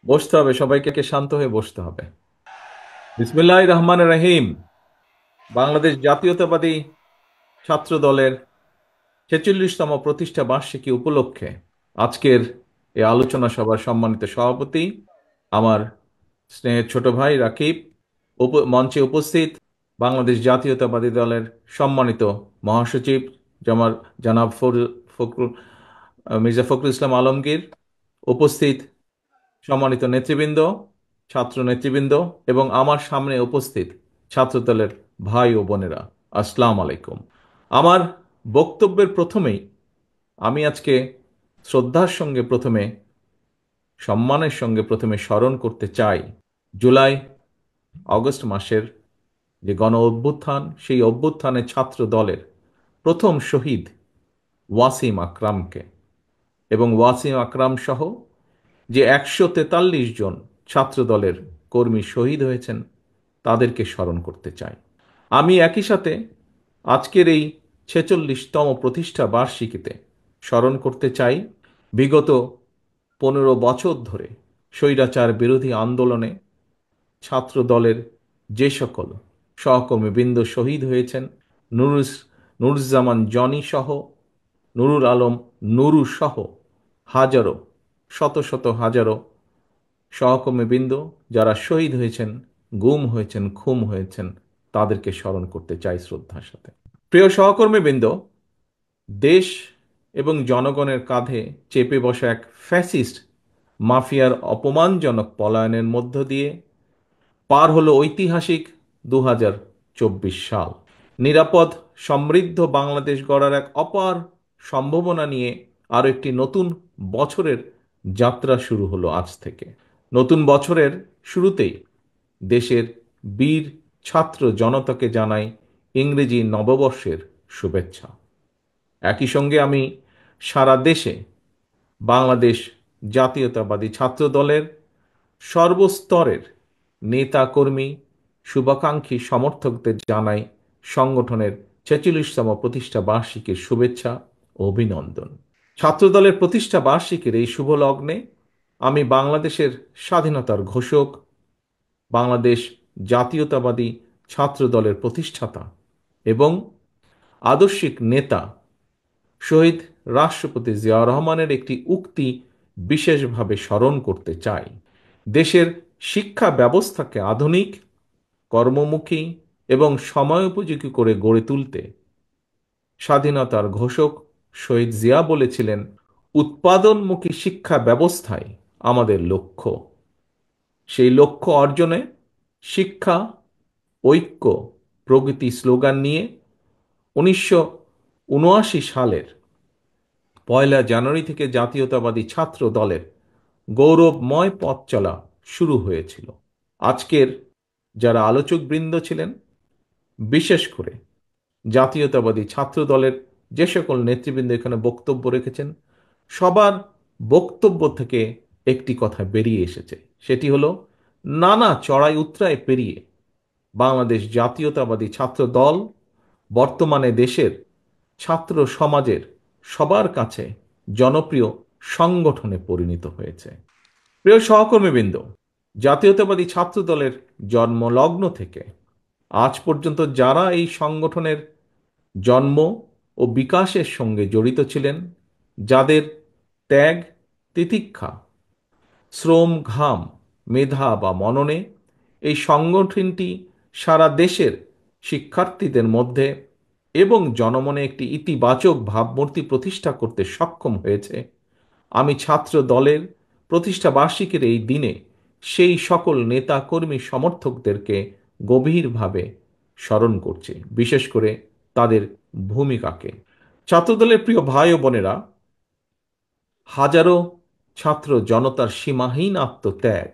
বসতে হবে, সবাইকে শান্ত হয়ে বসতে হবে। বিসমিল্লাহির রহমানির রহিম। বাংলাদেশ জাতীয়তাবাদী ছাত্র দলের 46তম প্রতিষ্ঠা বার্ষিকী উপলক্ষে আজকের এই আলোচনা সভার সম্মানিত সভাপতি আমার স্নেহের ছোট ভাই রাকিব, মঞ্চে উপস্থিত বাংলাদেশ জাতীয়তাবাদী দলের সম্মানিত মহাসচিব জামার জনাব ফখরুল মির্জা ফখরুল ইসলাম আলমগীর, উপস্থিত সম্মানিত নেতৃবৃন্দ, ছাত্র নেতৃবৃন্দ এবং আমার সামনে উপস্থিত ছাত্রদলের ভাই ও বোনেরা, আসসালামু আলাইকুম। আমার বক্তব্যের প্রথমেই আমি আজকে শ্রদ্ধার সঙ্গে প্রথমে, সম্মানের সঙ্গে প্রথমে স্মরণ করতে চাই জুলাই আগস্ট মাসের যে গণ অভ্যুত্থান, সেই অভ্যুত্থানে ছাত্র দলের প্রথম শহীদ ওয়াসিম আকরামকে, এবং ওয়াসিম আকরাম সহ যে 143 জন ছাত্র দলের কর্মী শহীদ হয়েছেন তাদেরকে স্মরণ করতে চাই। আমি একই সাথে আজকের এই 46তম প্রতিষ্ঠা বার্ষিকীতে স্মরণ করতে চাই বিগত 15 বছর ধরে স্বৈরাচার বিরোধী আন্দোলনে ছাত্র দলের যে সকল সহকর্মীবৃন্দ শহীদ হয়েছেন, নুরুজ্জামান জনি সহ, নুরুল আলম নুরু সহ হাজারো, শত শত হাজারো সহকর্মীবৃন্দ যারা শহীদ হয়েছেন, গুম হয়েছেন, খুন হয়েছেন, তাদেরকে স্মরণ করতে চাই শ্রদ্ধার সাথে। প্রিয় সহকর্মীবৃন্দ, দেশ এবং জনগণের কাঁধে চেপে বসা এক ফ্যাসিস্ট মাফিয়ার অপমানজনক পলায়নের মধ্য দিয়ে পার হলো ঐতিহাসিক 2024 সাল। নিরাপদ সমৃদ্ধ বাংলাদেশ গড়ার এক অপার সম্ভাবনা নিয়ে আরও একটি নতুন বছরের যাত্রা শুরু হলো আজ থেকে। নতুন বছরের শুরুতেই দেশের বীর ছাত্র জনতাকে জানাই ইংরেজি নববর্ষের শুভেচ্ছা। একই সঙ্গে আমি সারা দেশে বাংলাদেশ জাতীয়তাবাদী ছাত্র দলের সর্বস্তরের নেতা কর্মী, শুভাকাঙ্ক্ষী সমর্থকদের জানাই সংগঠনের 46তম প্রতিষ্ঠা বার্ষিকীর শুভেচ্ছা ও অভিনন্দন। ছাত্রদলের প্রতিষ্ঠা বার্ষিকীর এই শুভ লগ্নে আমি বাংলাদেশের স্বাধীনতার ঘোষক, বাংলাদেশ জাতীয়তাবাদী ছাত্র দলের প্রতিষ্ঠাতা এবং আদর্শিক নেতা শহীদ রাষ্ট্রপতি জিয়া রহমানের একটি উক্তি বিশেষভাবে স্মরণ করতে চাই। দেশের শিক্ষা ব্যবস্থাকে আধুনিক, কর্মমুখী এবং সময়োপযোগী করে গড়ে তুলতে স্বাধীনতার ঘোষক শহীদ জিয়া বলেছিলেন, উৎপাদনমুখী শিক্ষা ব্যবস্থাই আমাদের লক্ষ্য। সেই লক্ষ্য অর্জনে শিক্ষা, ঐক্য, প্রগতি স্লোগান নিয়ে 1979 সালের 1 জানুয়ারি থেকে জাতীয়তাবাদী ছাত্র দলের গৌরবময় পথ চলা শুরু হয়েছিল। আজকের যারা আলোচকবৃন্দ ছিলেন, বিশেষ করে জাতীয়তাবাদী ছাত্র দলের যে সকল নেতৃবৃন্দ এখানে বক্তব্য রেখেছেন, সবার বক্তব্য থেকে একটি কথা বেরিয়ে এসেছে, সেটি হলো নানা চড়াই উতরাই পেরিয়ে বাংলাদেশ জাতীয়তাবাদী ছাত্র দল বর্তমানে দেশের ছাত্র সমাজের সবার কাছে জনপ্রিয় সংগঠনে পরিণত হয়েছে। প্রিয় সহকর্মীবৃন্দ, জাতীয়তাবাদী ছাত্র দলের জন্মলগ্ন থেকে আজ পর্যন্ত যারা এই সংগঠনের জন্ম ও বিকাশের সঙ্গে জড়িত ছিলেন, যাদের ত্যাগ, তিতিক্ষা, শ্রম, ঘাম, মেধা বা মননে এই সংগঠনটি সারা দেশের শিক্ষার্থীদের মধ্যে এবং জনমনে একটি ইতিবাচক ভাবমূর্তি প্রতিষ্ঠা করতে সক্ষম হয়েছে, আমি ছাত্র দলের প্রতিষ্ঠা বার্ষিকীর এই দিনে সেই সকল নেতা কর্মী সমর্থকদেরকে গভীরভাবে স্মরণ করছি, বিশেষ করে তাদের ভূমিকাকে। ছাত্রদলের প্রিয় ভাই ও বোনেরা, হাজারো ছাত্র জনতার সীমাহীন আত্মত্যাগ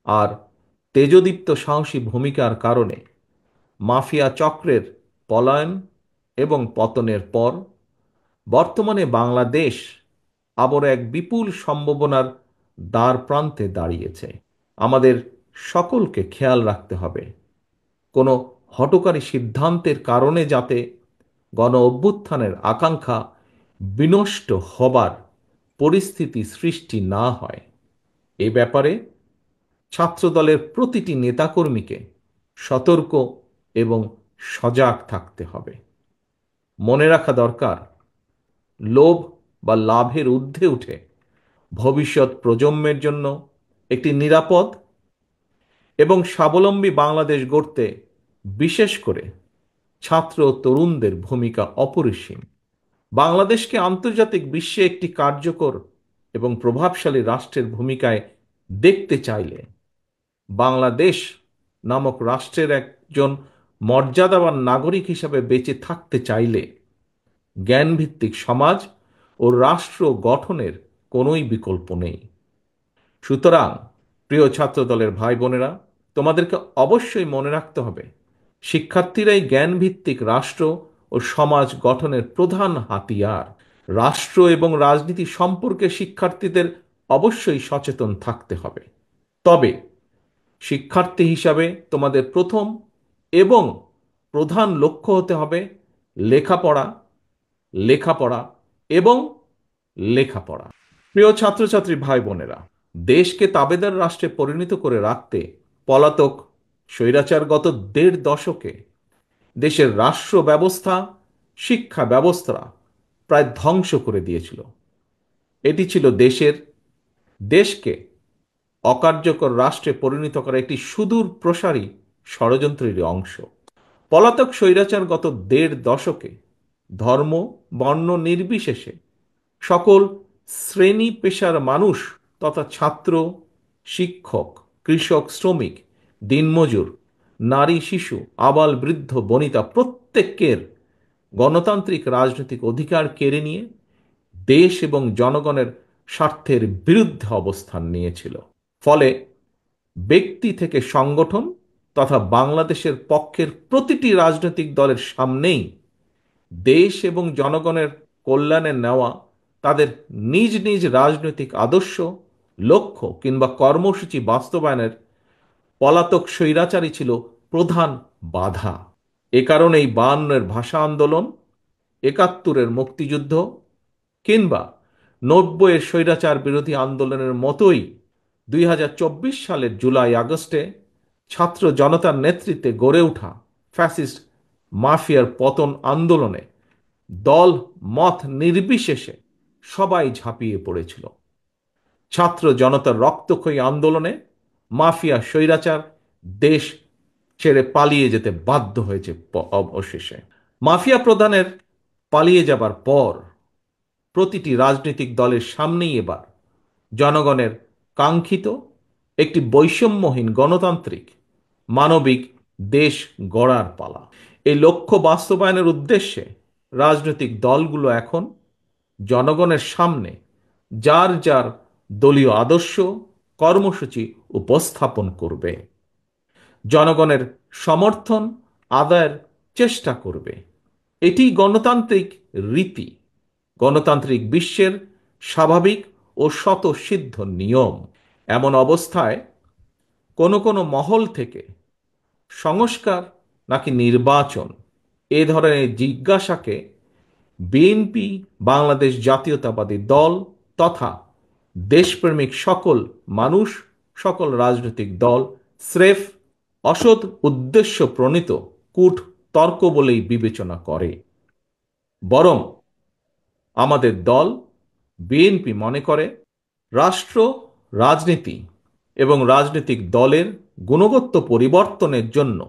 আর তেজদীপ্ত সাহসী ভূমিকার কারণে মাফিয়া চক্রের পলায়ন এবং পতনের পর বর্তমানে বাংলাদেশ আবার এক বিপুল সম্ভাবনার দ্বার প্রান্তে দাঁড়িয়েছে। আমাদের সকলকে খেয়াল রাখতে হবে, কোনো হঠকারী সিদ্ধান্তের কারণে যাতে গণ অভ্যুত্থানের আকাঙ্ক্ষা বিনষ্ট হবার পরিস্থিতি সৃষ্টি না হয়। এ ব্যাপারে ছাত্রদলের প্রতিটি নেতাকর্মীকে সতর্ক এবং সজাগ থাকতে হবে। মনে রাখা দরকার, লোভ বা লাভের ঊর্ধ্বে উঠে ভবিষ্যৎ প্রজন্মের জন্য একটি নিরাপদ এবং স্বাবলম্বী বাংলাদেশ গড়তে বিশেষ করে ছাত্র ও তরুণদের ভূমিকা অপরিসীম। বাংলাদেশকে আন্তর্জাতিক বিশ্বে একটি কার্যকর এবং প্রভাবশালী রাষ্ট্রের ভূমিকায় দেখতে চাইলে, বাংলাদেশ নামক রাষ্ট্রের একজন মর্যাদাবান নাগরিক হিসাবে বেঁচে থাকতে চাইলে জ্ঞানভিত্তিক সমাজ ও রাষ্ট্র গঠনের কোনোই বিকল্প নেই। সুতরাং প্রিয় ছাত্রদলের ভাই বোনেরা, তোমাদেরকে অবশ্যই মনে রাখতে হবে, শিক্ষার্থীরাই জ্ঞানভিত্তিক রাষ্ট্র ও সমাজ গঠনের প্রধান হাতিয়ার। রাষ্ট্র এবং রাজনীতি সম্পর্কে শিক্ষার্থীদের অবশ্যই সচেতন থাকতে হবে। তবে শিক্ষার্থী হিসাবে তোমাদের প্রথম এবং প্রধান লক্ষ্য হতে হবে লেখাপড়া, লেখাপড়া এবং লেখাপড়া। প্রিয় ছাত্রছাত্রী ভাই বোনেরা, দেশকে তাবেদার রাষ্ট্রে পরিণত করে রাখতে পলাতক স্বৈরাচার গত ১.৫ দশকে দেশের রাষ্ট্র ব্যবস্থা, শিক্ষা ব্যবস্থা প্রায় ধ্বংস করে দিয়েছিল। এটি ছিল দেশকে অকার্যকর রাষ্ট্রে পরিণত করা একটি সুদূর প্রসারী ষড়যন্ত্রের অংশ। পলাতক স্বৈরাচার গত ১.৫ দশকে ধর্ম বর্ণ নির্বিশেষে সকল শ্রেণী পেশার মানুষ তথা ছাত্র, শিক্ষক, কৃষক, শ্রমিক, দিনমজুর, নারী, শিশু, আবাল বৃদ্ধ বনিতা প্রত্যেকের গণতান্ত্রিক রাজনৈতিক অধিকার কেড়ে নিয়ে দেশ এবং জনগণের স্বার্থের বিরুদ্ধে অবস্থান নিয়েছিল। ফলে ব্যক্তি থেকে সংগঠন তথা বাংলাদেশের পক্ষের প্রতিটি রাজনৈতিক দলের সামনেই দেশ এবং জনগণের কল্যাণে নেওয়া তাদের নিজ নিজ রাজনৈতিক আদর্শ, লক্ষ্য কিংবা কর্মসূচি বাস্তবায়নের পলাতক স্বৈরাচারী ছিল প্রধান বাধা। এ কারণেই ৫২-এর ভাষা আন্দোলন, ৭১-এর মুক্তিযুদ্ধ কিংবা ৯০-এর স্বৈরাচার বিরোধী আন্দোলনের মতোই ২০২৪ সালের জুলাই আগস্টে ছাত্র জনতার নেতৃত্বে গড়ে ওঠা ফ্যাসিস্ট মাফিয়ার পতন আন্দোলনে দল মত নির্বিশেষে সবাই ঝাঁপিয়ে পড়েছিল। ছাত্র জনতার রক্তক্ষয়ী আন্দোলনে মাফিয়া স্বৈরাচার দেশ ছেড়ে পালিয়ে যেতে বাধ্য হয়েছে। অবশেষে মাফিয়া প্রধানের পালিয়ে যাবার পর প্রতিটি রাজনৈতিক দলের সামনেই এবার জনগণের কাঙ্ক্ষিত একটি বৈষম্যহীন গণতান্ত্রিক মানবিক দেশ গড়ার পালা। এই লক্ষ্য বাস্তবায়নের উদ্দেশ্যে রাজনৈতিক দলগুলো এখন জনগণের সামনে যার যার দলীয় আদর্শ, কর্মসূচি উপস্থাপন করবে, জনগণের সমর্থন আদায়ের চেষ্টা করবে। এটি গণতান্ত্রিক রীতি, গণতান্ত্রিক বিশ্বের স্বাভাবিক ও স্বতঃসিদ্ধ নিয়ম। এমন অবস্থায় কোনো কোনো মহল থেকে সংস্কার নাকি নির্বাচন এ ধরনের জিজ্ঞাসাকে বিএনপি, বাংলাদেশ জাতীয়তাবাদী দল তথা দেশপ্রেমিক সকল মানুষ, সকল রাজনৈতিক দল স্রেফ অসৎ উদ্দেশ্য প্রণীত কূট তর্ক বলেই বিবেচনা করে। বরং আমাদের দল বিএনপি মনে করে রাষ্ট্র, রাজনীতি এবং রাজনৈতিক দলের গুণগত পরিবর্তনের জন্য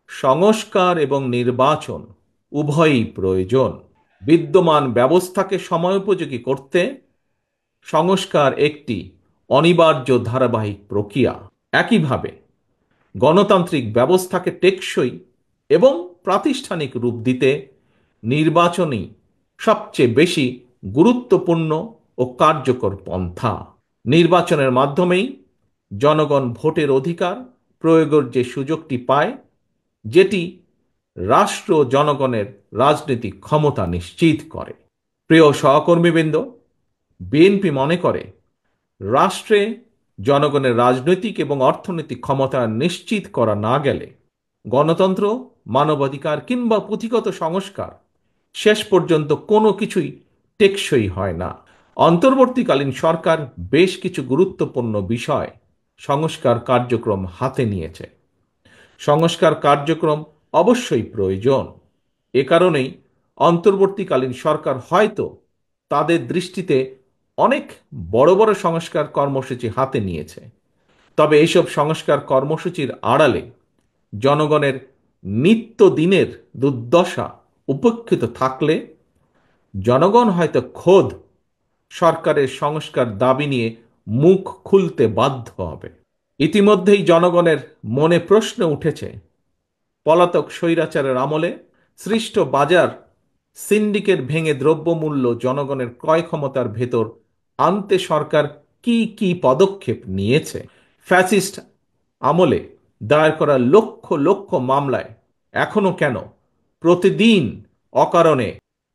সংস্কার এবং নির্বাচন উভয়ই প্রয়োজন। বিদ্যমান ব্যবস্থাকে সময়োপযোগী করতে সংস্কার একটি অনিবার্য ধারাবাহিক প্রক্রিয়া। একইভাবে গণতান্ত্রিক ব্যবস্থাকে টেকসই এবং প্রাতিষ্ঠানিক রূপ দিতে নির্বাচনই সবচেয়ে বেশি গুরুত্বপূর্ণ ও কার্যকর পন্থা। নির্বাচনের মাধ্যমেই জনগণ ভোটের অধিকার প্রয়োগের যে সুযোগটি পায়, যেটি রাষ্ট্র জনগণের রাজনৈতিক ক্ষমতা নিশ্চিত করে। প্রিয় সহকর্মীবৃন্দ, বিএনপি মনে করে রাষ্ট্রে জনগণের রাজনৈতিক এবং অর্থনৈতিক ক্ষমতা নিশ্চিত করা না গেলে গণতন্ত্র, মানবাধিকার কিংবা পুঁথিগত সংস্কার শেষ পর্যন্ত কোনো কিছুই টেকসই হয় না। অন্তর্বর্তীকালীন সরকার বেশ কিছু গুরুত্বপূর্ণ বিষয় সংস্কার কার্যক্রম হাতে নিয়েছে। সংস্কার কার্যক্রম অবশ্যই প্রয়োজন। এ কারণেই অন্তর্বর্তীকালীন সরকার হয়তো তাদের দৃষ্টিতে অনেক বড় বড় সংস্কার কর্মসূচি হাতে নিয়েছে। তবে এইসব সংস্কার কর্মসূচির আড়ালে জনগণের নিত্যদিনের দুর্দশা উপেক্ষিত থাকলে জনগণ হয়তো খোদ সরকারের সংস্কার দাবি নিয়ে মুখ খুলতে বাধ্য হবে। ইতিমধ্যেই জনগণের মনে প্রশ্ন উঠেছে, পলাতক স্বৈরাচারের আমলে সৃষ্ট বাজার সিন্ডিকেট ভেঙে দ্রব্যমূল্য জনগণের ক্রয় ক্ষমতার ভেতর আনতে সরকার কি কি পদক্ষেপ নিয়েছে। ফ্যাসিস্ট আমলে দায়ের করা লক্ষ লক্ষ মামলায় এখনো কেন প্রতিদিন অকারণে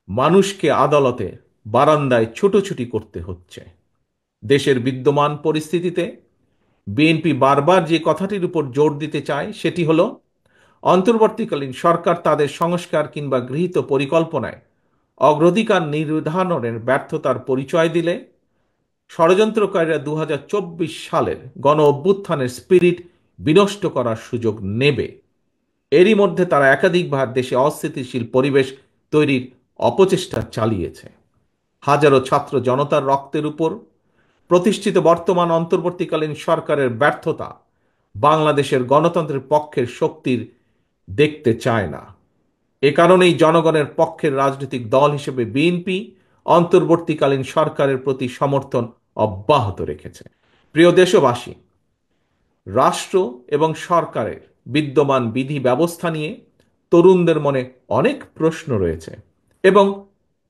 মানুষকে আদালতে বারান্দায় ছুটোছুটি করতে হচ্ছে? দেশের বিদ্যমান পরিস্থিতিতে বিএনপি বারবার যে কথাটির উপর জোর দিতে চায় সেটি হলো, অন্তর্বর্তীকালীন সরকার তাদের সংস্কার কিংবা গৃহীত পরিকল্পনায় অগ্রাধিকার নির্ধারণের ব্যর্থতার পরিচয় দিলে ষড়যন্ত্রকারীরা 2024 সালের গণ অভ্যুত্থানের স্পিরিট বিনষ্ট করার সুযোগ নেবে। এরই মধ্যে তারা একাধিকবার দেশে অস্থিতিশীল পরিবেশ তৈরির অপচেষ্টা চালিয়েছে। হাজারো ছাত্র জনতার রক্তের উপর প্রতিষ্ঠিত বর্তমান অন্তর্বর্তীকালীন সরকারের ব্যর্থতা বাংলাদেশের গণতন্ত্রের পক্ষের শক্তির দেখতে চায় না। এ কারণেই জনগণের পক্ষের রাজনৈতিক দল হিসেবে বিএনপি অন্তর্বর্তীকালীন সরকারের প্রতি সমর্থন অব্যাহত রেখেছে। প্রিয় দেশবাসী, রাষ্ট্র এবং সরকারের বিদ্যমান বিধি ব্যবস্থা নিয়ে তরুণদের মনে অনেক প্রশ্ন রয়েছে এবং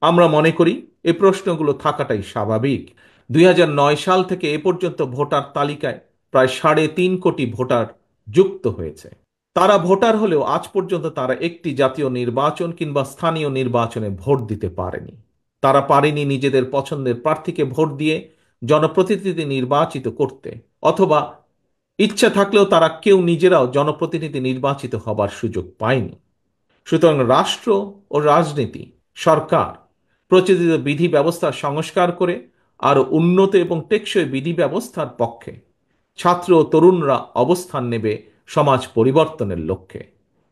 আমরা মনে করি এই প্রশ্নগুলো থাকাটাই স্বাভাবিক। 2009 সাল থেকে এ পর্যন্ত ভোটার তালিকায় প্রায় 3.5 কোটি ভোটার যুক্ত হয়েছে। তারা ভোটার হলেও আজ পর্যন্ত তারা একটি জাতীয় নির্বাচন কিংবা স্থানীয় নির্বাচনে ভোট দিতে পারেনি। তারা পারেনি নিজেদের পছন্দের প্রার্থীকে ভোট দিয়ে জনপ্রতিনিধি নির্বাচিত করতে, অথবা ইচ্ছা থাকলেও তারা কেউ নিজেরাও জনপ্রতিনিধি নির্বাচিত হবার সুযোগ পায়নি। সুতরাং রাষ্ট্র ও রাজনীতি, সরকার প্রচলিত বিধি ব্যবস্থার সংস্কার করে আরো উন্নত এবং টেকসই বিধি ব্যবস্থার পক্ষে ছাত্র ও তরুণরা অবস্থান নেবে সমাজ পরিবর্তনের লক্ষ্যে।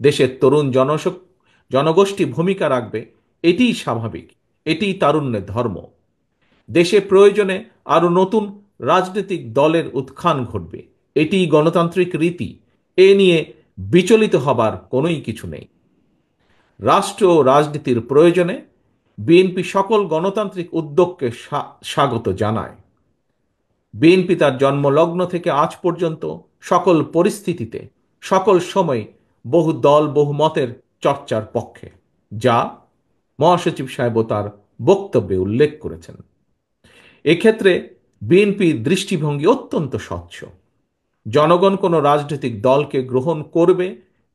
দেশের তরুণ জনগোষ্ঠী ভূমিকা রাখবে, এটিই স্বাভাবিক, এটিই তারুণ্যের ধর্ম। দেশে প্রয়োজনে আরো নতুন রাজনৈতিক দলের উত্থান ঘটবে, এটিই গণতান্ত্রিক রীতি। এ নিয়ে বিচলিত হবার কোনোই কিছু নেই। রাষ্ট্র ও রাজনীতির প্রয়োজনে বিএনপি সকল গণতান্ত্রিক উদ্যোগকে স্বাগত জানায়। বিএনপি তার জন্মলগ্ন থেকে আজ পর্যন্ত সকল পরিস্থিতিতে, সকল সময় বহু দল বহু মতের চর্চার পক্ষে, যা মহাসচিব সাহেবও তার বক্তব্যে উল্লেখ করেছেন। এক্ষেত্রে বিএনপির দৃষ্টিভঙ্গি অত্যন্ত স্বচ্ছ। জনগণ কোনো রাজনৈতিক দলকে গ্রহণ করবে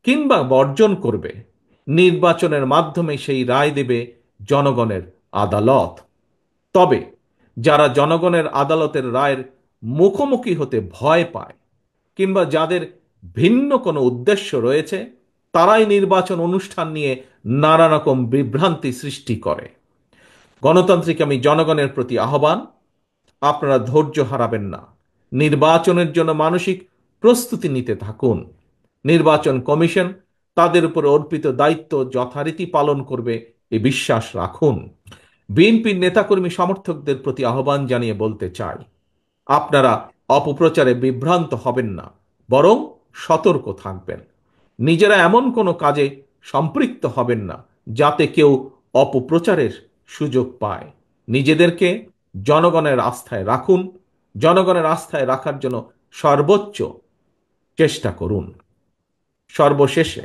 কিংবা বর্জন করবে, নির্বাচনের মাধ্যমে সেই রায় দেবে জনগণের আদালত। তবে যারা জনগণের আদালতের রায়ের মুখোমুখি হতে ভয় পায় কিংবা যাদের ভিন্ন কোনো উদ্দেশ্য রয়েছে, তারাই নির্বাচন অনুষ্ঠান নিয়ে নানা রকম বিভ্রান্তি সৃষ্টি করে। গণতান্ত্রিক আমি জনগণের প্রতি আহ্বান, আপনারা ধৈর্য হারাবেন না। নির্বাচনের জন্য মানসিক প্রস্তুতি নিতে থাকুন। নির্বাচন কমিশন তাদের উপর অর্পিত দায়িত্ব যথারীতি পালন করবে, এ বিশ্বাস রাখুন। বিএনপির নেতাকর্মী সমর্থকদের প্রতি আহ্বান জানিয়ে বলতে চাই, আপনারা অপপ্রচারে বিভ্রান্ত হবেন না, বরং সতর্ক থাকবেন। নিজেরা এমন কোনো কাজে সম্পৃক্ত হবেন না যাতে কেউ অপপ্রচারের সুযোগ পায়। নিজেদেরকে জনগণের আস্থায় রাখুন, জনগণের আস্থায় রাখার জন্য সর্বোচ্চ চেষ্টা করুন। সর্বশেষে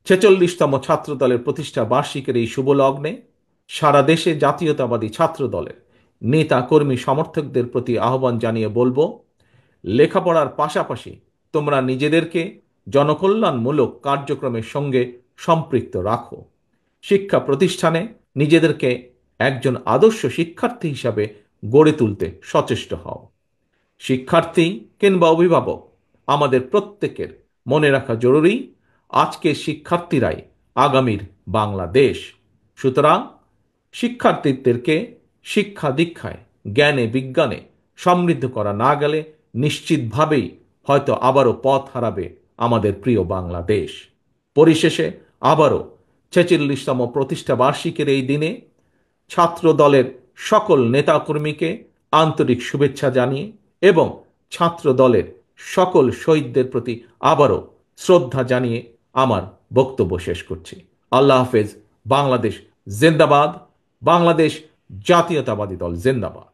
46তম ছাত্র দলের প্রতিষ্ঠা বার্ষিকীর এই শুভ লগ্নে সারা দেশে জাতীয়তাবাদী ছাত্র দলের নেতা কর্মী সমর্থকদের প্রতি আহ্বান জানিয়ে বলবো, লেখাপড়ার পাশাপাশি তোমরা নিজেদেরকে জনকল্যাণমূলক কার্যক্রমের সঙ্গে সম্পৃক্ত রাখো। শিক্ষা প্রতিষ্ঠানে নিজেদেরকে একজন আদর্শ শিক্ষার্থী হিসাবে গড়ে তুলতে সচেষ্ট হও। শিক্ষার্থী কিংবা অভিভাবক, আমাদের প্রত্যেকের মনে রাখা জরুরি, আজকের শিক্ষার্থীরাই আগামীর বাংলাদেশ। সুতরাং শিক্ষার্থীদেরকে শিক্ষা দীক্ষায়, জ্ঞানে বিজ্ঞানে সমৃদ্ধ করা না গেলে নিশ্চিতভাবেই হয়তো আবারও পথ হারাবে আমাদের প্রিয় বাংলাদেশ। পরিশেষে আবারও 46তম প্রতিষ্ঠা বার্ষিকীর এই দিনে ছাত্র দলের সকল নেতাকর্মীকে আন্তরিক শুভেচ্ছা জানিয়ে এবং ছাত্র দলের সকল শহীদদের প্রতি আবারও শ্রদ্ধা জানিয়ে আমার বক্তব্য শেষ করছি। আল্লাহ হাফেজ। বাংলাদেশ জিন্দাবাদ। বাংলাদেশ জাতীয়তাবাদী দল জিন্দাবাদ।